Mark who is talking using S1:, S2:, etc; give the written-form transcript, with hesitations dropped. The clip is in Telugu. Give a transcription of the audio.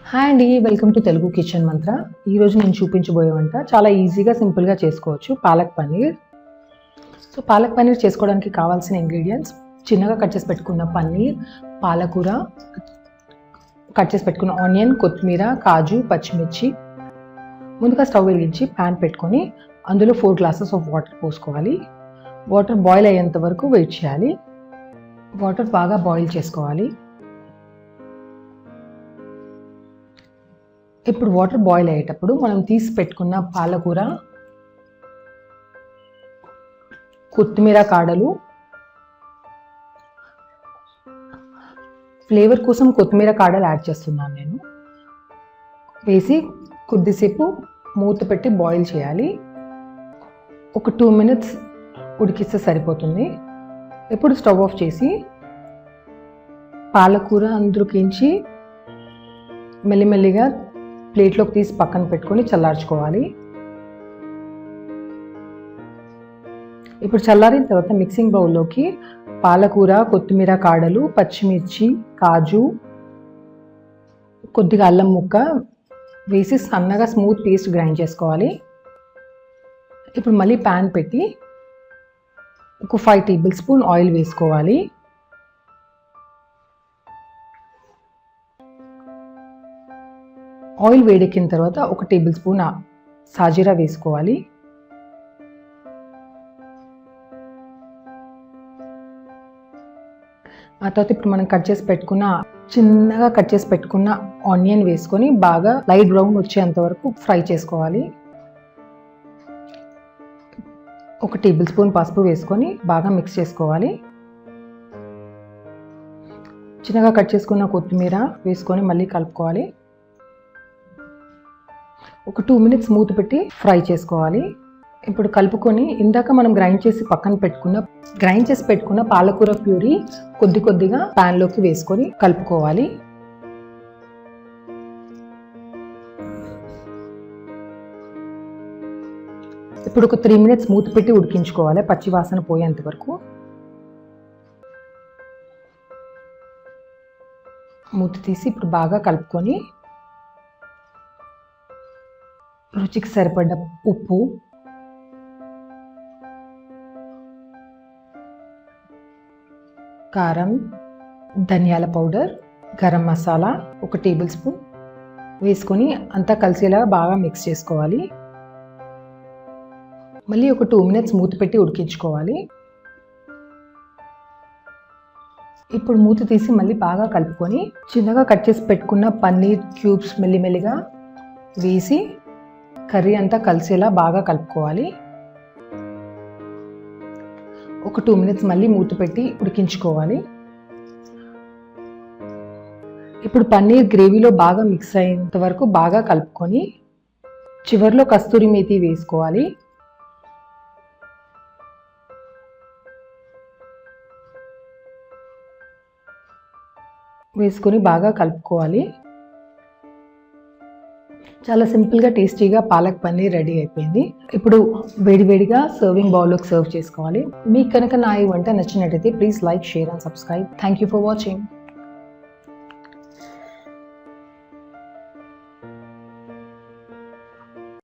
S1: హాయ్ అండి, వెల్కమ్ టు తెలుగు కిచెన్ మంత్ర. ఈరోజు నేను చూపించబోయే వంట చాలా ఈజీగా సింపుల్గా చేసుకోవచ్చు, పాలక్ పన్నీర్. సో పాలక్ పన్నీర్ చేసుకోవడానికి కావాల్సిన ఇంగ్రీడియంట్స్: చిన్నగా కట్ చేసి పెట్టుకున్న పన్నీర్, పాలకూర, కట్ చేసి పెట్టుకున్న ఆనియన్, కొత్తిమీర, కాజు, పచ్చిమిర్చి. ముందుగా స్టవ్ వెలిగించి ప్యాన్ పెట్టుకొని అందులో 4 గ్లాసెస్ ఆఫ్ వాటర్ పోసుకోవాలి. వాటర్ బాయిల్ అయ్యేంత వరకు వెయిట్ చేయాలి. వాటర్ బాగా బాయిల్ చేసుకోవాలి. ఇప్పుడు వాటర్ బాయిల్ అయ్యేటప్పుడు మనం తీసి పెట్టుకున్న పాలకూర, కొత్తిమీర కాడలు, ఫ్లేవర్ కోసం కొత్తిమీర కాడలు యాడ్ చేస్తున్నాను నేను, వేసి కొద్దిసేపు మూత పెట్టి బాయిల్ చేయాలి. ఒక 2 minutes ఉడికిస్తే సరిపోతుంది. ఇప్పుడు స్టవ్ ఆఫ్ చేసి పాలకూర అందులోకించి మెల్లిమెల్లిగా ప్లేట్లోకి తీసి పక్కన పెట్టుకొని చల్లార్చుకోవాలి. ఇప్పుడు చల్లారిన తర్వాత మిక్సింగ్ బౌల్లోకి పాలకూర, కొత్తిమీర కాడలు, పచ్చిమిర్చి, కాజు, కొద్దిగా అల్లం ముక్క వేసి సన్నగా స్మూత్ పేస్ట్ గ్రైండ్ చేసుకోవాలి. ఇప్పుడు మళ్ళీ ప్యాన్ పెట్టి ఒక 5 tablespoon ఆయిల్ వేసుకోవాలి. ఆయిల్ వేడెక్కిన తర్వాత 1 tablespoon సాజీరా వేసుకోవాలి. ఆ తర్వాత ఇప్పుడు మనం చిన్నగా కట్ చేసి పెట్టుకున్న ఆనియన్ వేసుకొని బాగా లైట్ బ్రౌన్ వచ్చేంత వరకు ఫ్రై చేసుకోవాలి. 1 tablespoon పసుపు వేసుకొని బాగా మిక్స్ చేసుకోవాలి. చిన్నగా కట్ చేసుకున్న కొత్తిమీర వేసుకొని మళ్ళీ కలుపుకోవాలి. ఒక 2 minutes మూత పెట్టి ఫ్రై చేసుకోవాలి. ఇప్పుడు కలుపుకొని ఇందాక మనం గ్రైండ్ చేసి పెట్టుకున్న పాలకూర ప్యూరీ కొద్దిగా ప్యాన్లోకి వేసుకొని కలుపుకోవాలి. ఇప్పుడు ఒక 3 minutes మూత పెట్టి ఉడికించుకోవాలి, పచ్చి వాసన పోయేంత వరకు. మూత తీసి ఇప్పుడు బాగా కలుపుకొని రుచికి సరిపడ్డ ఉప్పు, కారం, ధనియాల పౌడర్, గరం మసాలా 1 tablespoon వేసుకొని అంతా కలిసేలా బాగా మిక్స్ చేసుకోవాలి. మళ్ళీ ఒక 2 minutes మూత పెట్టి ఉడికించుకోవాలి. ఇప్పుడు మూత తీసి మళ్ళీ బాగా కలుపుకొని చిన్నగా కట్ చేసి పెట్టుకున్న పన్నీర్ క్యూబ్స్ మెల్లిమెల్లిగా వేసి కర్రీ అంతా కలిసేలా బాగా కలుపుకోవాలి. ఒక 2 minutes మళ్ళీ మూత పెట్టి ఉడికించుకోవాలి. ఇప్పుడు పన్నీర్ గ్రేవీలో బాగా మిక్స్ అయ్యేంత వరకు బాగా కలుపుకొని చివరిలో కస్తూరి మేతి వేసుకోవాలి. వేసుకొని బాగా కలుపుకోవాలి. చాలా సింపుల్గా టేస్టీగా పాలక్ పన్నీర్ రెడీ అయిపోయింది. ఇప్పుడు వేడివేడిగా సర్వింగ్ బౌల్లోకి సర్వ్ చేసుకోవాలి. మీకు కనుక నా ఈ వంట నచ్చినట్టయితే please like, share and subscribe. Thank you for watching.